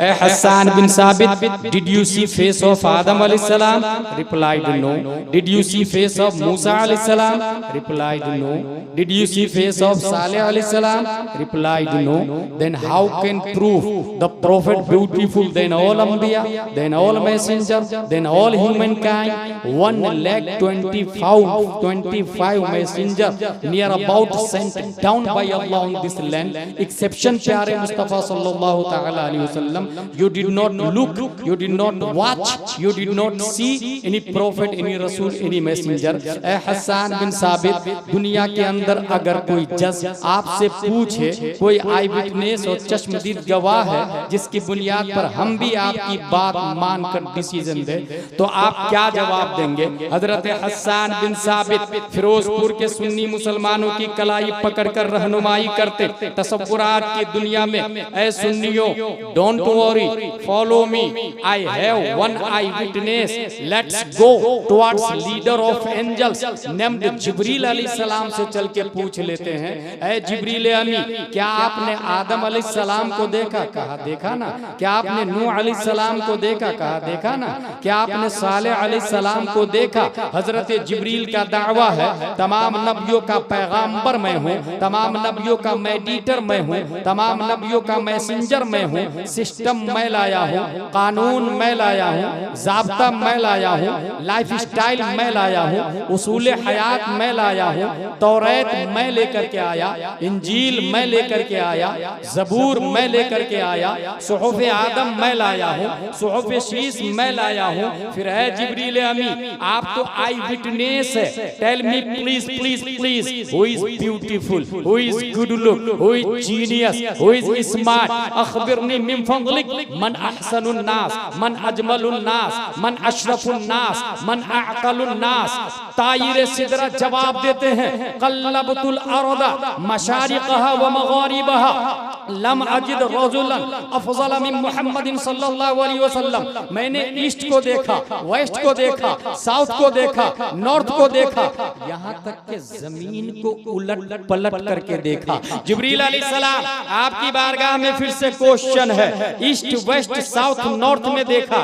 A Hassan bin Sabit, did you see face of Adam अलैहिस्सलाम? Replied no. Did you see face of Musa अलैहिस्सलाम? Replied no. Did you see face of Saleh अलैहिस्सलाम? Replied no. Then how can prove the prophet beautiful than all anbiya, than all messenger, than all humankind? 1,25,025 messenger near about sent down by Allah on this land, exception प्यारे मुस्तफा सल्लल्लाहु ta'ala अलैहि वसल्लम. You did not look, you did not watch, you did not see any prophet, any rasul, any messenger. A Hassan bin साबित, दुनिया के अंदर अगर कोई जज आपसे पूछे, कोई आई विटनेस और चश्मदीद गवाह है जिसकी बुनियाद पर हम भी आपकी बात मानकर डिसीजन दे, तो आप क्या जवाब देंगे? हजरत हसन बिन साबित फिरोजपुर के सुन्नी मुसलमानों की कलाई पकड़कर रहनुमाई करते, तसव्वुरात की दुनिया में, ऐ सुन्नियों, don't worry, follow me, I have one eyewitness, let's go towards leader of angels named Jibreel अलैहिस्सलाम से चल के पूछ लेते हैं, ऐ जिब्रील अमी, क्या आपने आदम अलैहिस्सलाम को देखा? कहा देखा ना। क्या आपने नूह अलैहिस्सलाम को देखा? कहा देखा ना। क्या आपने सालेह अलैहिस्सलाम को देखा? हजरत जिब्रील का दावा है, तमाम नबियों का पैगाम्बर मैं हूँ, तमाम नबियों का मेडिएटर मैं हूँ, तमाम नबियों का मैसेंजर मैं हूँ, सिस्टम मैं लाया हूँ, कानून मैं लाया हूँ, ज़ाब्ता मैं लाया हूँ, लाइफ स्टाइल मैं लाया हूँ, उसूल हयात मैं लाया हूँ, तौरात मैं लेकर के आया, इंजील मैं लेकर के आया, ज़बूर मैं लेकर के आया, सुहूफ़ आदम मैं लाया हूँ, सुहूफ़ शीस मैं लाया हूँ। फिर है जिब्रील अमी, आप तो आई विटनेस है, tell me please please please, who is beautiful, who is good look, who is genius, who is smart, अखबिरनी मिन फज़लिक, मन अहसनुन नास, मन अजमलुन नास, मन अशरफुन नास, मन अअक़लुन नास। तायरे सिदरा जवाब देते हैं, क़ल्लबतुल अर्दा मशारिक़हा व मग़ारिबहा, लम अजिद रजुलन अफज़ल मिन मुहम्मदिन सल्लल्लाहु अलैहि वसल्लम। मैंने ईस्ट को देखा, वेस्ट को देखा, साउथ को देखा, नॉर्थ को देखा, यहाँ तक के जमीन को उलट पलट करके देखा। जिब्रील अलैहिस्सलाम, आपकी बारगाह में फिर से क्वेश्चन है, ईस्ट वेस्ट साउथ नॉर्थ में देखा,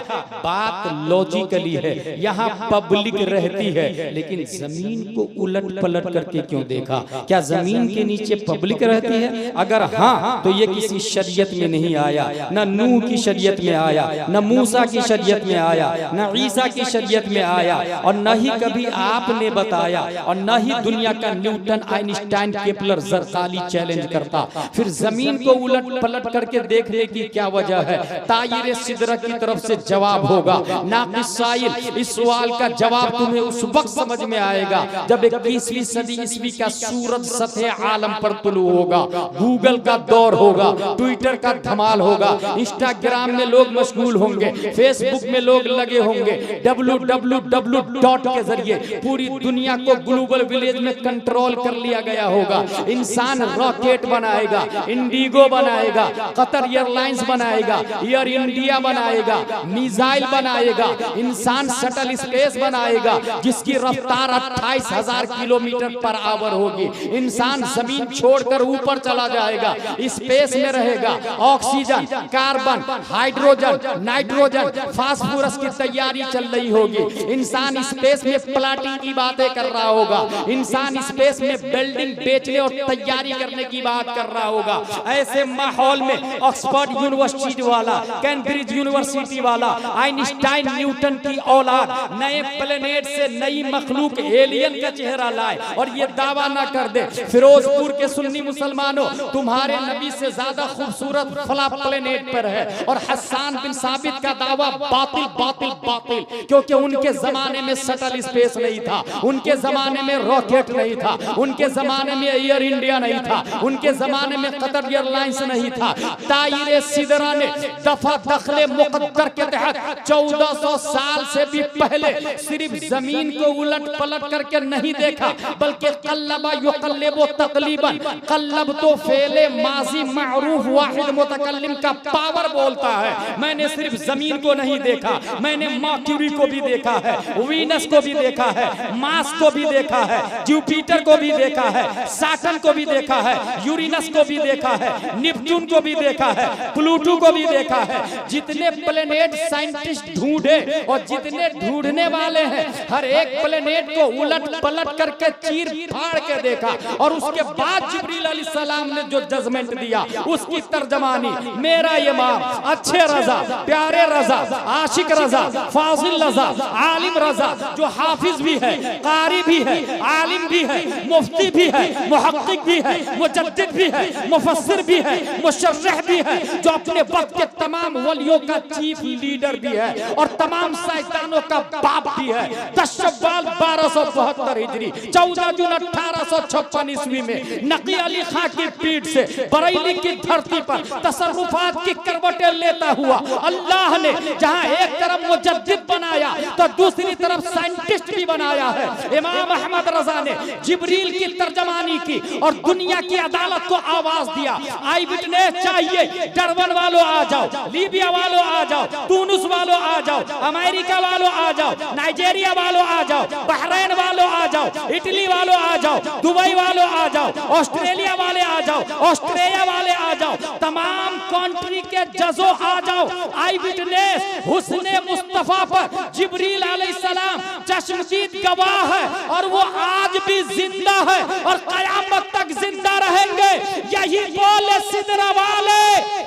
बात लॉजिकली है, यहाँ पब्लिक रहती है, लेकिन जमीन को उलट पलट करके क्यों देखा? क्या जमीन के नीचे पब्लिक रहती है? अगर हाँ, तो ये किसी शरीयत में नहीं आया, न नूह की शरीयत में आया, न मूसा की शरीयत में आया, न ईसा की शरीयत में आया, और न ही कभी आपने बताया, और न ही दुनिया का न्यूटन, आइंस्टाइन, केपलर, ज़रक़ाली चैलेंज करता। फिर जमीन को उलट पलट करके देखने की क्या वजह है? तायरे सिदरा की तरफ से जवाब होगा, नाक़िस साइल, इस सवाल का जवाब तुम्हें उस वक्त समझ में आएगा जब 21वीं सदी ईस्वी का सूरज सतह आलम पर तुलू होगा, गूगल का दौर होगा, ट्विटर का धमाल होगा, इंस्टाग्राम में लोग मशगूल होंगे, फेसबुक में लोग लगे होंगे, www के जरिए पूरी दुनिया को ग्लोबल विलेज में कंट्रोल कर लिया गया होगा। इंसान रॉकेट बनाएगा, इंडिगो बनाएगा, कतर एयरलाइंस बनाएगा, एयर इंडिया बनाएगा, मिसाइल बनाएगा, इंसान शटल स्पेस बनाएगा जिसकी रफ्तार 28,000 किलोमीटर पर आवर होगी। इंसान जमीन छोड़कर ऊपर चला जाएगा, स्पेस में रहेगा, oxygen, carbon, hydrogen, nitrogen, phosphorus की तैयारी चल रही होगी। इंसान स्पेस में प्लाटिंग की बातें कर रहा होगा, इंसान स्पेस में बिल्डिंग बेचने और तैयारी करने की बात कर रहा होगा। ऐसे माहौल में ऑक्सफोर्ड यूनिवर्सिटी वाला, कैम्ब्रिज यूनिवर्सिटी वाला, आइंस्टाइन न्यूटन की औलाद नए प्लेनेट से नई मखलूक एलियन का चेहरा लाए और ये दावा ना कर दे, फिरोजपुर के सुन्नी मुसलमानों, तुम्हारे नबी से ज्यादा खूबसूरत फला प्लेनेट पर है, और हसन बिन साबित का दावा बातिल बातिल बातिल, क्योंकि उनके जमाने में शटल स्पेस नहीं था, उनके जमाने में रॉकेट नहीं था, उनके जमाने में एयर इंडिया नहीं था, उनके जमाने में कतर एयरलाइंस नहीं था। तायरे सिदरा ने दफा दखले मुकद्दर के तहत 1400 साल से भी पहले सिर्फ जमीन को उलट उलट पलट करके नहीं देखा, बल्कि कल्लबा युकल्लिबु तकलीबन, कल्लब तो फेले माजी मारूफ वाहिद मुतकल्लिम का पावर बोलता है। मैंने सिर्फ जमीन को नहीं देखा, मैंने मर्क्यूरी को भी देखा है, वीनस को भी देखा है, मार्स को भी देखा है, जुपिटर को भी देखा है, सैटर्न को भी देखा है, यूरेनस को भी देखा है, नेपच्यून को भी देखा है, प्लूटो को भी देखा है। जितने प्लेनेट साइंटिस्ट ढूंढे और जितने ढूंढने वाले हैं, हर एक प्लेनेट को उलट पलट करके चीर फाड़ के देखा, और उसके बाद जिब्रील अलैहिस्सलाम ने जो जजमेंट दिया उसकी तर्जमानी मेरा इमाम अच्छे रजा, प्यारे रजा, आशिक रजा, फाजिल रजा, आलिम रजा, जो हाफिज भी है, कारी भी है, आलिम भी है, मुफ्ती भी है, मुहक्किक भी है, मुजद्दिद भी है, मुफस्सिर भी है, मुशर्रिह भी है, जो अपने वक्त के तमाम वलियों का चीफ लीडर भी है और तमाम शैतानों का बाप भी है। 10 शव्वाल 1272 हिजरी, 14 जून 1856 ईस्वी में नकी अली खां की पीठ से बरेली की धरती पर तसर्रुफात की करवटें लेता हुआ अल्लाह ने जहां एक तरफ मुजद्दिद बनाया तो दूसरी तरफ साइंटिस्ट भी बनाया है। इमाम अहमद रजा ने जिब्रील की तर्जमानी की और दुनिया की अदालत को आवाज दिया, आई विटनेस चाहिए, डरबन वालों आ जाओ, लीबिया वालों आ जाओ, तुनिस वालों आ जाओ, अमेरिका वालों आ जाओ, नाइजीरिया वालों आ जाओ, बहरीन वालों आ जाओ, इटली वालों आ जाओ, दुबई वालों आ जाओ, ऑस्ट्रेलिया वाले आ जाओ, ऑस्ट्रेलिया वाले आ जाओ, तमाम कंट्री के जजों आ जाओ। आई विटनेस हुस्ने मुस्तफा पर जिब्रील अलैहिस्सलाम चश्मदीद गवाह है और वो आज भी जिंदा है और कयामत तक जिंदा रहेंगे। यही बोले सिदरा वाले,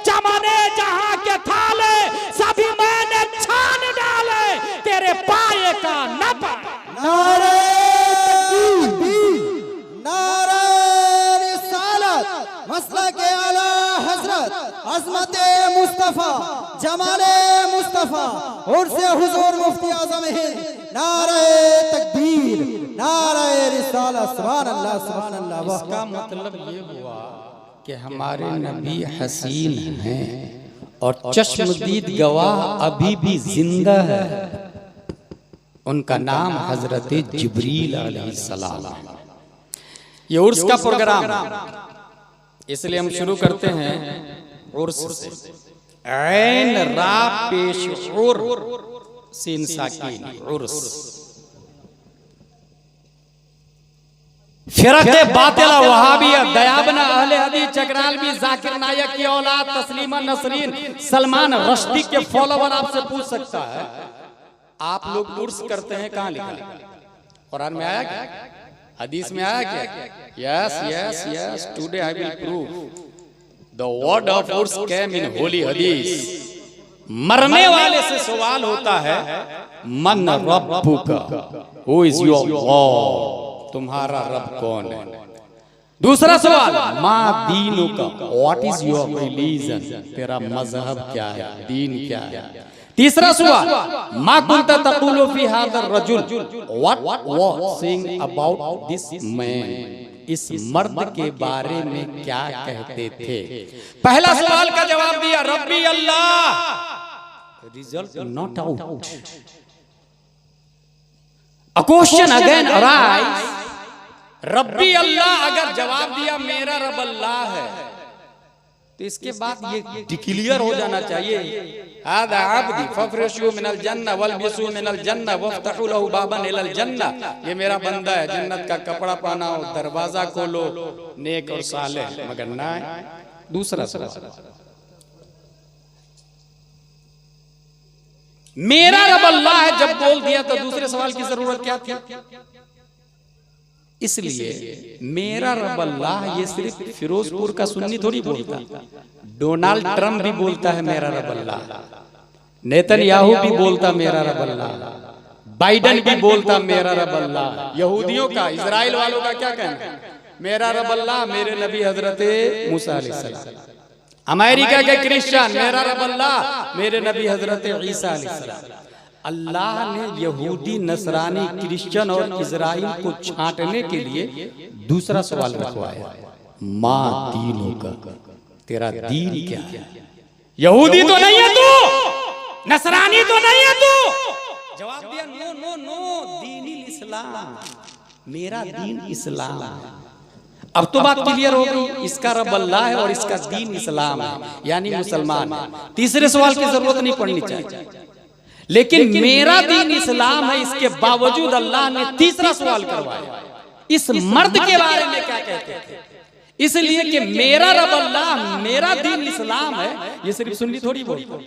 चमने जहां के थाले सभी मैंने छान डाले, तेरे पाए का न पाए। नारे तकबीर, नारे रिसालत, मसलक के आला हजरत, अज़मत मुस्तफा, जमाले मुस्तफा, उर्से हुजूर मुफ्ती आज़म हिंद, नारे तकबीर, नारे रिसालत, सुभान अल्लाह, सुभान अल्लाह। इसका मतलब ये हुआ कि हमारे नबी हसीन हैं और चश्मदीद गवाह अभी भी जिंदा है। उनका नाम हजरत जिब्रील अलैहिस्सलाम है। ये उर्स का प्रोग्राम, इसलिए हम शुरू करते हैं उर्स से। ऐन रा पेश उर सीन साकीन उर्स। फिरके बातिला वहाबिया दयाबना अहले हदीस चकरालवी जाकिर नायक की औलाद तस्लीमा नसरीन सलमान रश्दी के फॉलोवर आपसे पूछ सकता है, आप लोग उर्स करते हैं, कहाँ लिखा है? कुरान में आया क्या? हदीस में आया क्या? Yes yes yes, today I will prove the word of urs came in holy hadith. मरने वाले से सवाल होता है, मन रब्बुका, हु इज योर लॉर्ड, तुम्हारा रब कौन है? दूसरा सवाल, मा दीनुका, व्हाट इज योर रिलीजन, तेरा मजहब क्या है, दीन क्या है? तीसरा सवाल, मा कुंता तक़ूलु फी हाज़ा रजुल, what was saying about this man, इस मर्द के बारे में क्या कहते थे? पहला सवाल का जवाब दिया रब्बी अल्लाह, result not out. A question again arise, रब्बी अल्लाह अगर जवाब दिया मेरा रब अल्लाह है, तो इसके बाद ये डिक्लेयर हो जाना चाहिए, हादा अब्दी फफ्रशू मिनल जन्नह वल्बिसू मिनल जन्नह वफ्तहू लहू बाबन इलल जन्नह, ये मेरा बंदा है, जन्नत का कपड़ा पहनाओ, दरवाजा खोलो, नेक और सालेह। मगर ना, दूसरा सवाल, मेरा रब अल्लाह है जब बोल दिया तो दूसरे सवाल की जरूरत क्या थी? इसलिए मेरा रब अल्लाह ये सिर्फ फिरोजपुर का सुन्नी थोड़ी बोलता, डोनाल्ड ट्रम्प भी बोलता है मेरा रब अल्लाह, नेतन्याहू भी बोलता मेरा रब अल्लाह, बाइडेन भी बोलता मेरा रब अल्लाह। यहूदियों का, इजराइल वालों का क्या कहना? मेरा रब अल्लाह मेरे नबी हजरत मूसा अलैहिस्सलाम। अमेरिका के क्रिश्चियन, मेरा रब अल्लाह मेरे नबी हजरत ईसा अलैहिस्सलाम। अल्लाह ने यहूदी, नसरानी, क्रिश्चियन और इजराइल को छांटने के लिए दूसरा सवाल रखवाया, माँ दीनों का, तेरा दीन क्या है? यहूदी तो नहीं है तू, नसरानी तो नहीं है तू, जवाब दिया नो नो नो, दीन इस्लाम, मेरा दीन इस्लाम है। अब तो बात क्लियर हो गई, इसका रब अल्लाह है और इसका दीन इस्लाम है, यानी मुसलमान है। तीसरे सवाल की जरूरत नहीं पड़नी चाहिए। लेकिन मेरा दीन इस्लाम है, इसके बावजूद अल्लाह ने तीसरा सवाल करवाया, इस मर्द के बारे में क्या कहते थे? इसलिए कि मेरा रब अल्लाह, मेरा दीन इस्लाम है, ये सिर्फ सुन्नी थोड़ी बोलता,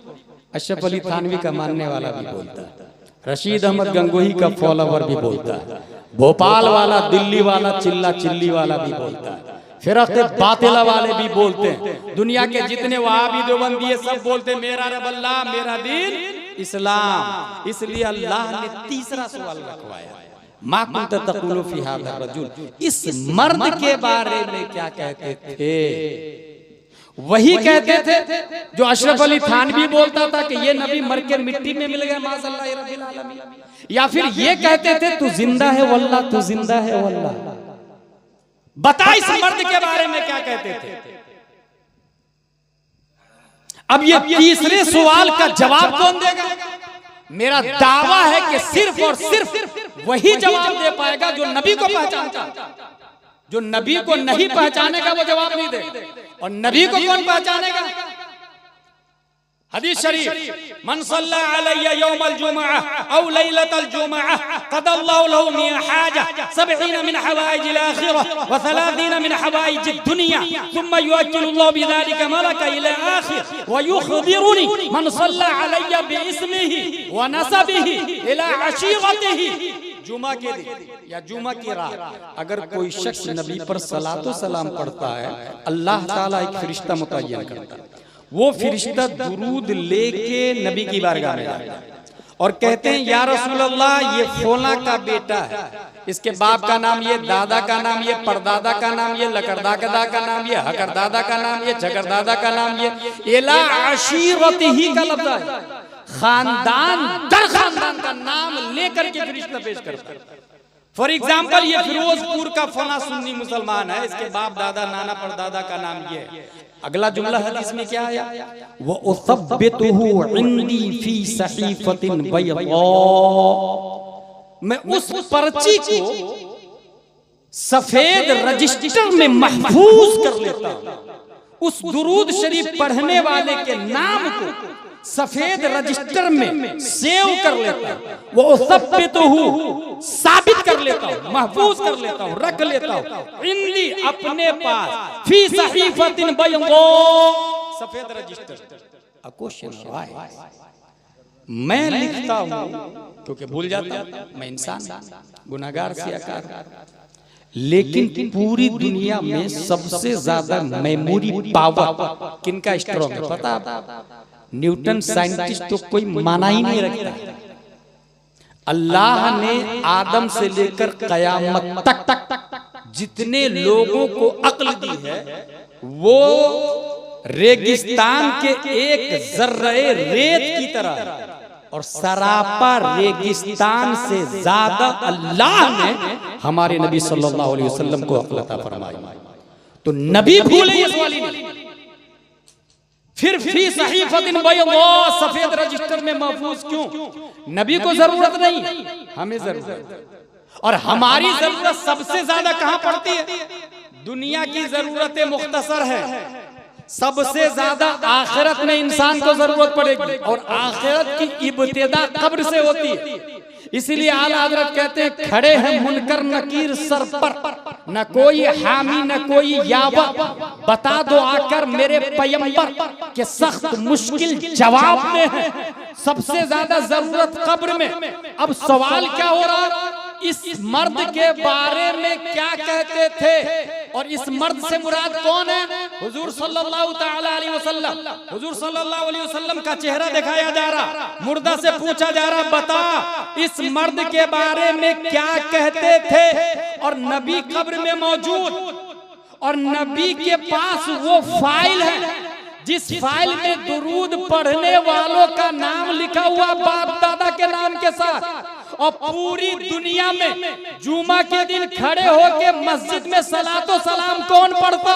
अशरफ अली थानवी का मानने वाला भी बोलता है, रशीद अहमद गंगोही का फॉलोवर भी बोलता है, भोपाल वाला, दिल्ली वाला, चिल्ला चिल्ली वाला भी बोलता है, फिरक़े बातिला वाले भी बोलते हैं, दुनिया के जितने वहाबी देवबंदी सब बोलते हैं मेरा रब अल्लाह, मेरा दीन इस्लाम। इसलिए अल्लाह ने तीसरा सवाल रखवाया, मा कुंत तक़ूलु फी हाज़ा रजुल, इस मर्द के बारे में क्या कहते थे? वही कहते थे जो अशरफ अली थानवी बोलता था कि ये नबी मर के मिट्टी में मिल गए माज़अल्लाह रब्बिल आलमीन, या फिर ये कहते थे तू जिंदा है वल्लाह, तू जिंदा है वल्लाह। बता इस मर्द के बारे में क्या कहते थे? अब ये तीसरे सवाल का जवाब कौन देगा? मेरा दावा है कि सिर्फ और सिर्फ वही जवाब दे पाएगा जो नबी को पहचानता। जो नबी को नहीं पहचानेगा वो जवाब नहीं दे। और नबी को कौन पहचानेगा? हदीस शरीफ, मन सल्ला अलैया यौमल जुमअह औ लैलतल जुमअह क़दल्लाहु लहु मिन हाजा 70 मिन हवाइजिल आखिरह व 30 मिन हवाइजिद दुनिया थुम्मा युअज्जिलुल्लाहु बिज़ालिका मलका इला आखिर व युखबिरुनी मन सल्ला अलैया बिइस्मिही व नसबिही इला अशीरतिही। जुमा के दिन या जुमा की रात अगर कोई शख्स नबी पर सलातो सलाम पढ़ता है, अल्लाह ताला एक फरिश्ता मुतय्यन करता है, वो फरिश्ता दुरूद लेके नबी की बारगाह में जाता है और कहते हैं या रसूल अल्लाह ये फौला का बेटा है, इसके बाप का नाम ये, दादा का नाम ये, परदादा का नाम ये, लकरदादा का नाम ये, हकरदादा का नाम ये, झकरदादा का नाम ये, इला अशीरतिही का लफ्ज़ है, खानदान दर खानदान का नाम लेकर के फरिश्ता पेश करता है। फॉर एग्जाम्पल ये फिरोजपुर का फला सुन्नी मुसलमान है, इसके बाप दादा नाना परदादा का नाम ये है। अगला जुमला हदीस में क्या आया? वो उसब्बितुहु इंदी फी सहीफतिन बैदा, मैं उस पर्ची को सफेद रजिस्टर में महफूज कर लेता हूं, उस दुरूद शरीफ पढ़ने वाले के नाम को सफेद रजिस्टर में सेव कर लेता हूं, वो सब्बितुहु साबित कर लेता हूं, महफूज कर लेता हूं, रख लेता हूं, इंदी अपने पास, फी सहीफतिन बैदा, सफेद रजिस्टर। A question why? मैं लिखता हूं क्योंकि भूल जाता हूं, मैं इंसान, गुनाहगार सियाकार, लेकिन पूरी दुनिया में सबसे ज्यादा मेमोरी पावर किनका स्ट्रॉन्ग है पता? न्यूटन साइंटिस्ट तो कोई माना ही नहीं रखता। अल्लाह ने आदम से लेकर कयामत तक जितने लोगों को अक्ल दी है, वो रेगिस्तान के एक जर्रे रेत की तरह, और सरापा रेगिस्तान से ज्यादा अल्लाह ने हमारे नबी सल्लल्लाहु अलैहि वसल्लम को अक्ल अता फरमाई। तो नबी भूले इस वाली ने, फिर फी सहीफतिन बैदा, सफेद रजिस्टर में महफूज क्यों? नबी को जरूरत नहीं, हमें जरूरत। और हमारी जरूरत सबसे ज्यादा कहां पड़ती है? दुनिया की जरूरतें मुख्तसर है, सबसे ज्यादा आखिरत में इंसान को जरूरत पड़ेगी, और आखिरत की इब्तिदा कब्र से होती है। इसीलिए आला हजरत कहते हैं खड़े हैं मुनकर नकीर सर पर, न कोई हामी न कोई यावा, बता दो आकर मेरे पैगंबर के सख्त मुश्किल जवाब में है, सबसे ज्यादा जरूरत कब्र में। अब सवाल क्या हो रहा है? इस मर्द के बारे में क्या कहते थे, और इस मर्द से मुराद कौन है? हुजूर सल्लल्लाहु तआला अलैहि वसल्लम। हुजूर सल्लल्लाहु अलैहि वसल्लम का चेहरा दिखाया जा रहा, मुर्दा से पूछा जा रहा बता इस मर्द के बारे में क्या कहते थे। और नबी कब्र में मौजूद, और नबी के पास वो फाइल है जिस फाइल में दुरूद पढ़ने वालों का नाम लिखा हुआ बाप दादा के नाम के साथ, और पूरी दुनिया में जुमा के दिन खड़े होके मस्जिद में सलातो सलाम कौन पढ़ता?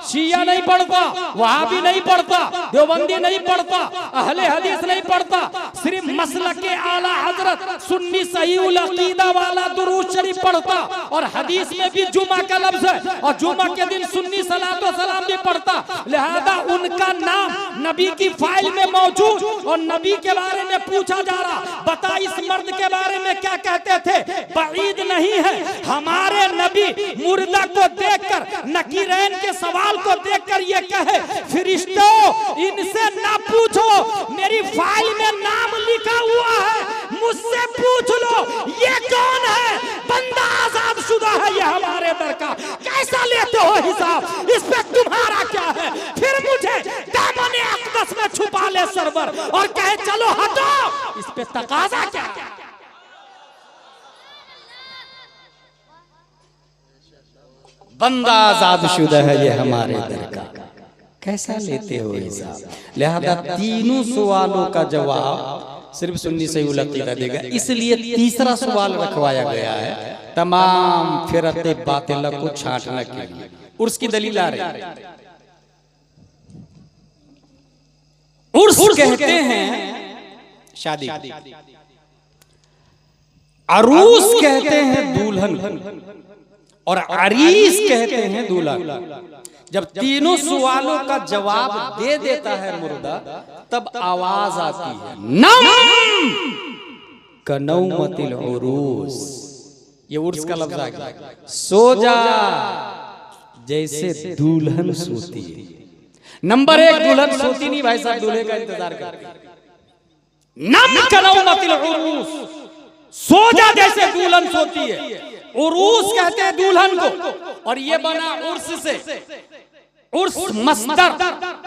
शिया नहीं पढ़ता, वहाबी नहीं पढ़ता, देवबंदी नहीं पढ़ता, अहले हदीस नहीं पढ़ता, सिर्फ मसलक के आला हजरत सुन्नी सहीहुल अकीदा वाला दुरूद शरीफ पढ़ता। और हदीस में भी जुमा का लफ्ज है और जुमा के दिन सुन्नी सलातो सलाम भी पढ़ता। लिहाजा उनका नाम नबी की फाइल में मौजूद और नबी के बारे में पूछा जा रहा, बता इस मर्द के बारे में क्या कहते थे। बईद नहीं है हमारे नबी मुर्दा को देखकर, नकीरैन के सवाल को देखकर ये कहे, फरिश्तों इनसे ना पूछो, मेरी फाइल में नाम लिखा हुआ है, मुझसे पूछ लो ये कौन है, बंदा आजाद शुदा है ये हमारे दर का, कैसा लेते हो हिसाब, इस पे तुम्हारा क्या है। फिर मुझे दामन अक़दस में छुपा ले सरवर और कहे चलो हटो, इस पे तकाजा क्या। बंदा आजाद शुदा है ये हमारे दर का, कैसा लेते हो हिसाब। लिहाजा तीनों सवालों का जवाब सिर्फ सुन्नी सहीहुल अक़ीदा देगा, इसलिए तीसरा सवाल रखवाया गया है तमाम फिरते बातिल को छांटने के लिए। उर्स की दलील आ रही है। उर्स कहते हैं शादी, अरूस कहते हैं दुल्हन और अरीस कहते हैं दूल्हा। जब तीनों सवालों का जवाब दे देता है मुर्दा, तब आवाज आती है नम कनौमतिल उरूस। ये उर्स का लफ्ज आ गया। सो जा जैसे दुल्हन सोती है। नंबर एक, दुल्हन सोती नहीं भाई साहब, दूल्हे का इंतजार करती है। नम कनौमतिल उरूस, सो जा जैसे दुल्हन सोती है। उरूस कहते हैं दुल्हन को, और ये बना उर्स से। उर्स मस्दर,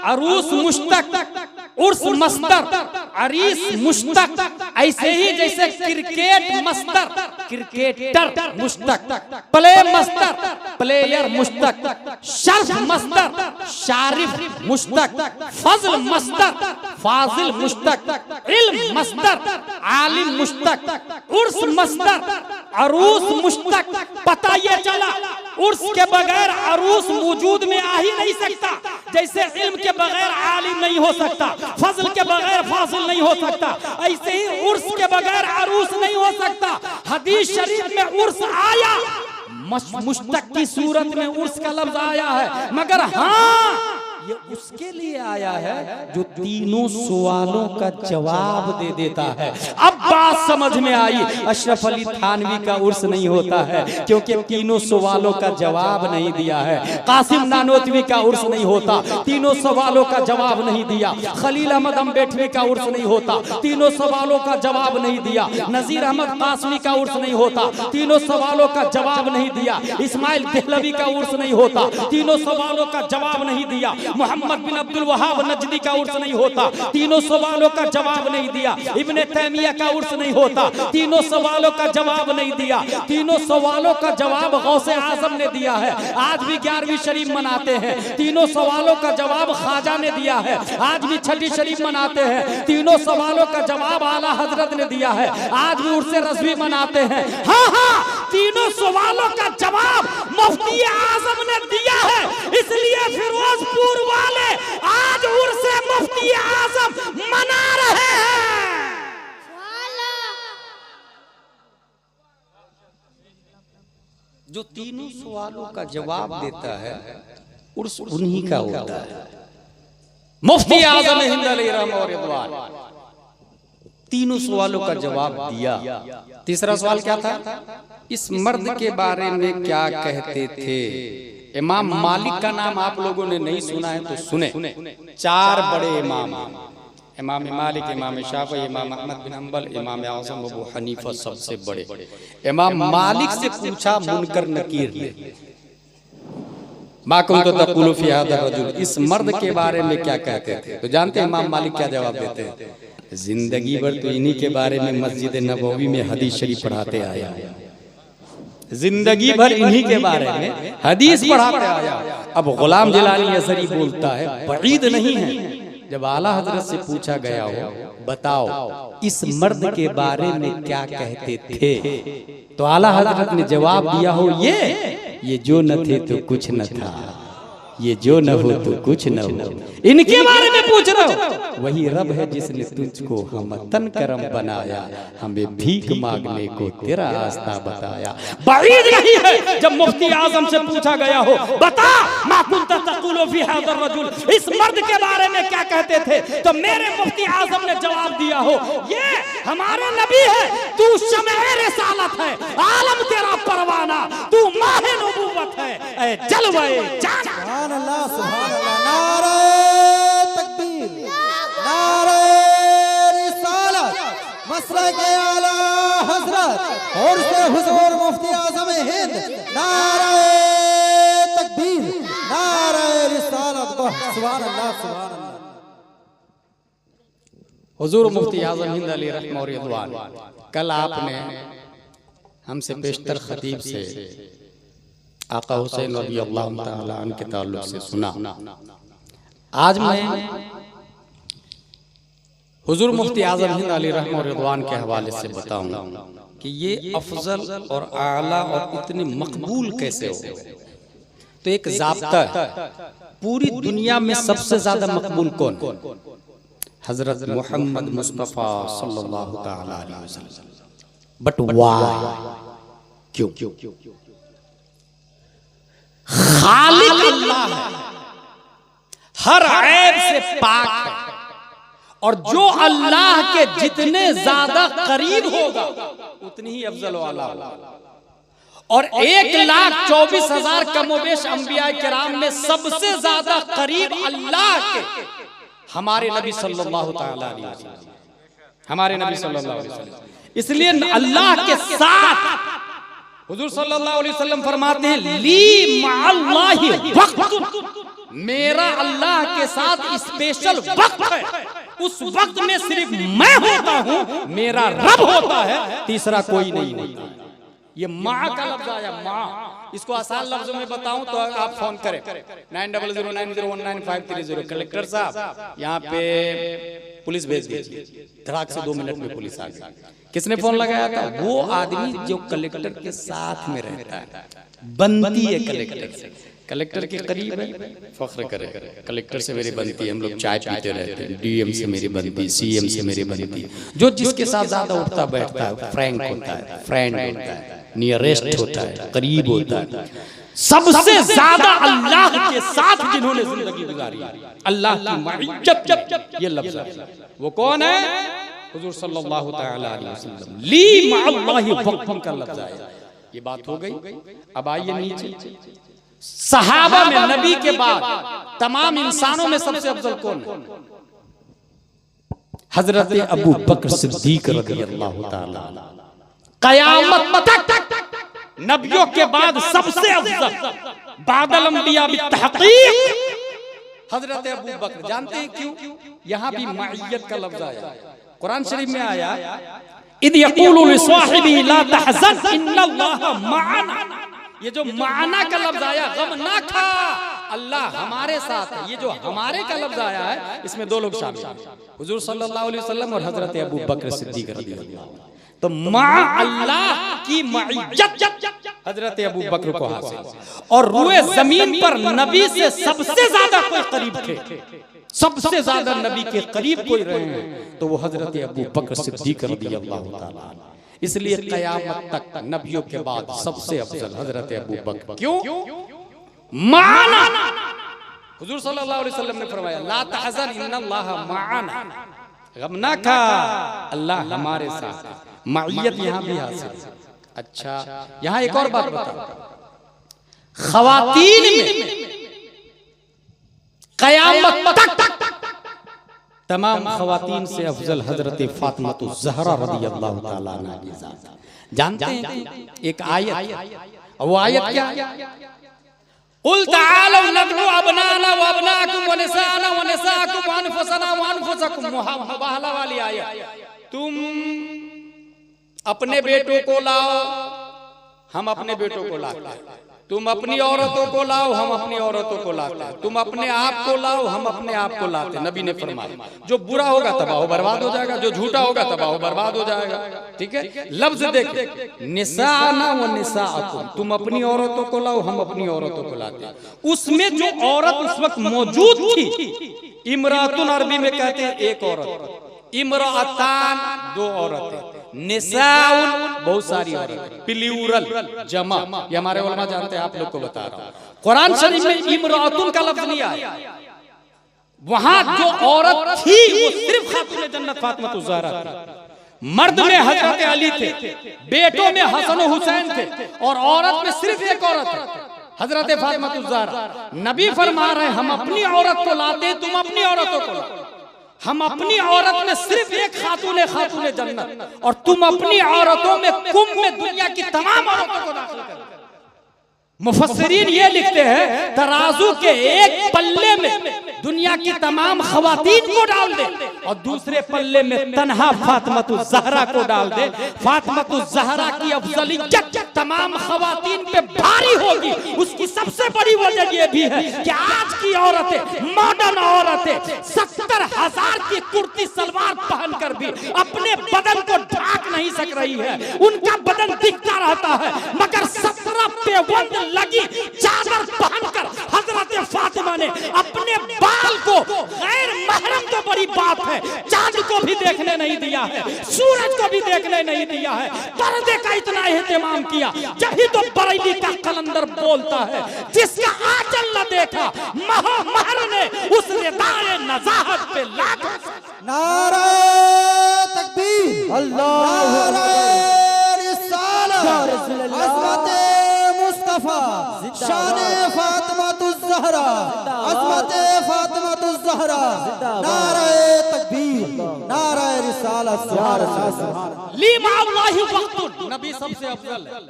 अरूस मुश्तक, उर्स मस्दर, अरीस मुश्तक। ऐसे ही जैसे क्रिकेट मस्दर, क्रिकेटर मुश्तक, प्ले मस्दर, प्लेयर मुश्तक, शर्फ मस्दर, शारिफ मुश्तक, फजल मस्दर, फाजिल मुश्तक, इल्म मस्दर, आलिम मुश्तक, उर्स मस्दर, अरूस मुश्तक। पता ये चला उर्स के बगैर अरूस वजूद में आ ही नहीं सकता, जैसे इल्म के बगैर आलिम नहीं हो सकता, फजल के बगैर फाजिल नहीं हो सकता, ऐसे ही उर्स के बगैर अरूस नहीं हो सकता। हदीस शरीफ में उर्स आया, मुश्तक की सूरत में उर्स का लफ्ज आया है, मगर हाँ ये उसके लिए आया है जो तीनों सवालों का जवाब दे देता है। अब बात समझ में आई। अशरफ अली थानवी का उर्स नहीं होता है क्योंकि तीनों सवालों का जवाब नहीं दिया है। कासिम नानोतवी का उर्स नहीं होता, तीनों सवालों का जवाब नहीं दिया। खलील अहमद अम्बेडकरी का उर्स नहीं होता, तीनों सवालों का जवाब नहीं दिया। नजीर अहमद कासमी का उर्स नहीं होता, तीनों सवालों का जवाब नहीं दिया। इस्माइल देहलवी का उर्स नहीं होता, तीनों सवालों का जवाब नहीं दिया। मोहम्मद बिन अब्दुल वहाब नजदी का उर्स नहीं होता, तीनों सवालों का जवाब नहीं दिया। इब्ने तैमिया का उर्स नहीं होता, तीनों सवालों का जवाब नहीं दिया। तीनों सवालों का जवाब गौसे आजम ने दिया है। आज भी 11वीं शरीफ मनाते हैं, तीनों सवालों का जवाब ख्वाजा ने दिया है। आज भी छठी शरीफ मनाते हैं, तीनों सवालों का जवाब आला हजरत ने दिया है। आज भी उर्स रज़वी मनाते हैं। हाँ हाँ, तीनों सवालों का जवाब मुफ्ती आजम ने दिया है, इसलिए फिरोजपुर वाले आज उर्स मुफ्ती आजम मना रहे हैं। जो तीनों सवालों का जवाब देता है उर्स उन्हीं का होता है। मुफ्ती आजम हिंद अलैहि रहमत और रिदवान तीनों सवालों का जवाब दिया। तीसरा सवाल क्या था? इस मर्द के बारे में क्या कहते थे? इमाम मालिक का नाम आप लोगों ने नहीं सुना है तो सुने। 4 बड़े इमाम, इमाम मालिक, इमाम शाफी, इमाम अहमद बिन हंबल, इमाम आज़म अबू हनीफा सबसे बड़े। इमाम मालिक से पूछा मुनकर नकीर ने, मा कुंतु तक़ूलु फ़ी हाज़ा रजुल, इस मर्द के बारे में क्या कहते थे? तो जानते हैं इमाम मालिक क्या जवाब देते हैं? जिंदगी भर तो इन्हीं के बारे में मस्जिद नबवी में हदीस शरीफ पढ़ाते आया, जिंदगी भर इन्हीं के बारे में हदीस पढ़ाते आया। अब गुलाम जिलानी असरी बोलता है बईद नहीं है, जब आला हजरत से पूछा गया हो बताओ इस मर्द के बारे में क्या कहते थे, तो आला हजरत ने जवाब दिया हो ये जो न थे तो कुछ न था, ये जो न हो तो कुछ न हो, इनके बारे में पूछ रहे हो। वही रब है जिसने तुझको हम तन करम बनाया, हमें भीख मांगने को तेरा रास्ता बताया। बाईद नहीं है जब मुफ्ती आजम से पूछा गया हो, बता मा कुंता तक़ूलु फी हाज़ा रजुल, इस मर्द के बारे में क्या कहते थे, तो मेरे मुफ्ती आजम ने जवाब दिया हो, ये हमारे नबी है, तू शमए रिसालत है, आलम तेरा परवाना, तू माहे नबूवत है, ऐ जलवे जाना। सुभान अल्लाह, सुभान अल्लाह। नारे तकबीर, नारे रिसालत, मसलक आला हजरत और से हुजूर मुफ्ती आजम हिंद। नारे तकबीर, नारे रिसालत, सुभान अल्लाह, सुभान अल्लाह। हुजूर मुफ्ती आजम हिंद अली रहमतुल्लाह रिज़वान, कल आपने हमसे पेशतर खतीब से आका हुसैन रज़ियल्लाहु ताला अन्हु के ताल्लुक से सुना। आज मैं हुजूर मुफ्ती आजम हिंद अली रहमतुल्लाह रिज़वान के हवाले से बताऊंगा कि ये अफजल और आला और इतने मकबूल कैसे हो। तो एक ज़ाब्ता है, पूरी दुनिया में सबसे ज्यादा मकबूल कौन? हजरत मोहम्मद मुस्तफा सल्लल्लाहु ताला अलैहि वसल्लम। बट व्हाई, क्यों? खालिक अल्लाह है, हर ऐब से पाक है, और जो अल्लाह के जितने ज्यादा करीब होगा उतनी ही अफजल वाला होगा। और 1,24,000 कमोबेश अंबिया किराम में सबसे ज्यादा करीब अल्लाह के हमारे नबी सल्लल्लाहु ताला अलैहि वसल्लम, हमारे नबी सल्लल्लाहु अलैहि वसल्लम। इसलिए अल्लाह के साथ हुजूर सल्लल्लाहु अलैहि वसल्लम फरमाते हैं, ली मअल्लाहि वक्त, मेरा अल्लाह के साथ स्पेशल वक्त है, उस वक्त में सिर्फ मैं होता हूं, मेरा रब होता है, तीसरा कोई नहीं होता। ये माँ का लफ्ज आया, माँ। इसको आसान लफ्जों में बताऊं तो आप फोन करें 9009019530। कलेक्टर साहब यहाँ पे पुलिस भेज दीजिए, धड़ाक से 2 मिनट में पुलिस आ गई। किसने फोन लगाया था? वो आदमी जो कलेक्टर के साथ में रहता है, बनती है कलेक्टर से, कलेक्टर के करीब है, फख्र करे, कलेक्टर से मेरी बनती है, हम लोग चाय पीते रहते हैं, डीएम से मेरी बनती है, सीएम से मेरी बनती है। जो जिसके साथ ज्यादा उठता बैठता है फ्रैंक होता है, फ्रेंड होता है, नियरेस्ट होता है, करीब होता है। सबसे ज्यादा अल्लाह के साथ जिन्होंने जिंदगी गुजारी, अल्लाह की मइय्यत, ये लफ्ज है। वो कौन है? हुजूर सल्लल्लाहु ताला अलैहि वसल्लम। ली मअल्लाहि वक्त का लफ्ज आया। ये बात हो गई। अब आइए नीचे, सहाबा में नबी के बाद तमाम इंसानों में सबसे अफजल कौन है? हजरत अबू बकर सिद्दीक रज़ियल्लाहु ताला। क़यामत तक नबियों के बाद सबसे अफजल, बादल अंबिया बित्तहक़ीक़ हजरत अबू बकर। जानते हैं क्यों? यहां भी मइय्यत का लफ्ज आया, कुरान शरीफ में आया, इद यक़ूलु लिसाहिबिही ला तहज़न इन्नल्लाहा मअना। ये जो माना का लफ्ज आया, गम ना खा, अल्लाह हमारे साथ है। ये जो हमारे का लफ्ज आया है, इसमें 2 लोग शामिल हैं, हुजूर सल्लल्लाहु अलैहि वसल्लम और हजरत अबू बकर सिद्दीक रज़ियल्लाहु। तो मां अल्लाह की मइय्यत हजरत अबू बकर को हासिल, और रूए जमीन पर नबी से सबसे ज्यादा कोई करीब थे, सबसे ज्यादा नबी के करीब कोई रहे हैं तो वो हजरत अबू बकर सिद्दीक रज़ियल्लाहु ताला। इसलिए क़यामत तक नबियों के बाद सबसे अफजल हजरत अबू बकर। क्यों? माना हुजूर सल्लल्लाहु अलैहि वसल्लम ने फरमाया, ला तहज़न इन्नल्लाहा मअना, गम ना खा, अल्लाह हमारे साथ। मइयत यहाँ भी हासिल है। अच्छा, यहाँ एक और बात बताओ, ख़वातीन में क़यामत तक तमाम ख़वातीन से अफजल हजरत फातिमा ज़हरा रज़ियल्लाहु ताला अन्हा। जानते हैं एक आयत, वो आयत क्या है? कुल ताअलू नदउ अबनाना व अबनाकुम व निसाना व निसाकुम व अनफुसना व अनफुसकुम, मुबाहला वाली आयत। तुम अपने बेटों को लाओ, हम अपने बेटों को लाते हैं। तुम अपनी औरतों को लाओ, हम अपनी औरतों को लाते हैं। तुम अपने आप को लाओ, हम अपने आप को लाते हैं। नबी ने फरमाया, जो बुरा होगा तबाह बर्बाद हो जाएगा, जो झूठा होगा तबाह बर्बाद हो जाएगा। ठीक है, लफ्ज देखो, निसाना व निसाअकुम, तुम अपनी औरतों को लाओ, हम अपनी औरतों को लाते हैं। उसमें जो औरत उस वक्त मौजूद थी, इमरातुन अरबी में कहते हैं एक औरत, इमरातान दो औरतें, निसाउन बहुत सारी औरतें, प्लूरल जमा, ये हमारे उलमा जानते हैं, आप लोग को बता रहा हूं। कुरान शरीफ में इमरातुन का लफ्ज नहीं आया, वहां जो औरत थी वो सिर्फ खातून जन्नत फातिमा ज़हरा थी। मर्द में हजरत अली थे, बेटों में हसन हुसैन थे, और औरत में सिर्फ एक औरत है, हजरत फातिमा ज़हरा। नबी फरमा रहे हम अपनी औरत को लाते, तुम अपनी औरतों को लाओ। हम अपनी औरत में सिर्फ एक खातून जन्नत, और तुम अपनी औरतों में कुंभ में दुनिया की तमाम औरतों को दाखिल कर। मुफस्सिरीन ये लिखते हैं तराजू के एक पल्ले में दुनिया की तमाम खवातीन को डाल दे, और दूसरे पल्ले में तन्हा फातिमा ज़हरा को डाल दे। फातिमा ज़हरा की अफजलियत तमाम खवातीन पे भारी होगी। उसकी सबसे बड़ी वजह ये भी है कि आज की औरतें, मॉडर्न औरतें 70,000 की कुर्ती सलवार पहनकर भी अपने बदन को ढाक नहीं सक रही है। उनका बदन दिखता रहता है, मगर 17 पेवंद लगी चादर पहनकर हजरत फातिमा ने अपने बाल को, गैर महरम तो बड़ी बात है, चांद को भी देखने नहीं दिया है, सूरज को भी देखने नहीं दिया है, पर्दे का इतना एहतमाम किया। जब ही तो बरेली का कलंदर बोलता है, जिसका आंचल न देखा महर ने उस निदाए नजाहत पे लाखों। नारे तकबीर, अल्लाह, नारे रिसालत, अज़मत मुस्तफा, शान फातिमा ज़हरा, अज़मत फातिमा ज़हरा, नारे तकबीर, नारे रिसालत, सुभान अल्लाह। लीमा अल्लाहि वक्तुन, नबी सबसे अफजल है।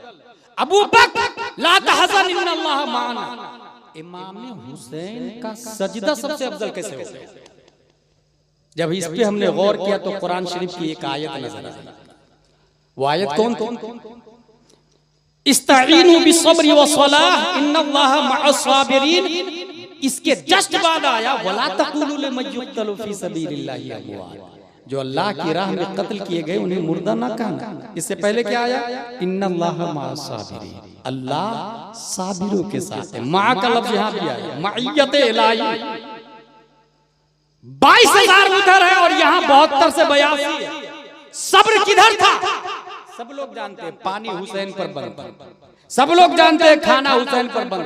अबू बकर ला तहज़न इन्नल्लाह माना। इमाम हुसैन का सजदा सबसे अफजल कैसे हो गया? जब इस पे हमने गौर किया तो कुरान शरीफ की एक आयत नजर आई। वो आयत कौन थी? इस्ताईनु बिस्सब्रि वस्सलाह इन्नल्लाहा मअस-साबिरीन। इसके जस्ट बाद आया वला तक़ूलू लिमन युक़तलु फी सबीलिल्लाहि अमवात, जो अल्लाह की राह में कत्ल किए गए उन्हें मुर्दा ना कहना। इससे पहले क्या आया? इन्नल्लाहा मअस-साबिरीन, अल्लाह साबिरों के साथ है। मा का लफ्ज यहां भी आया, मइयत इलाही। 22,000 उधर है और यहां 72 से 82 है। सब्र किधर था? सब लोग जानते हैं पानी हुसैन पर बनता, सब लोग जानते हैं खाना हुसैन पर बनता।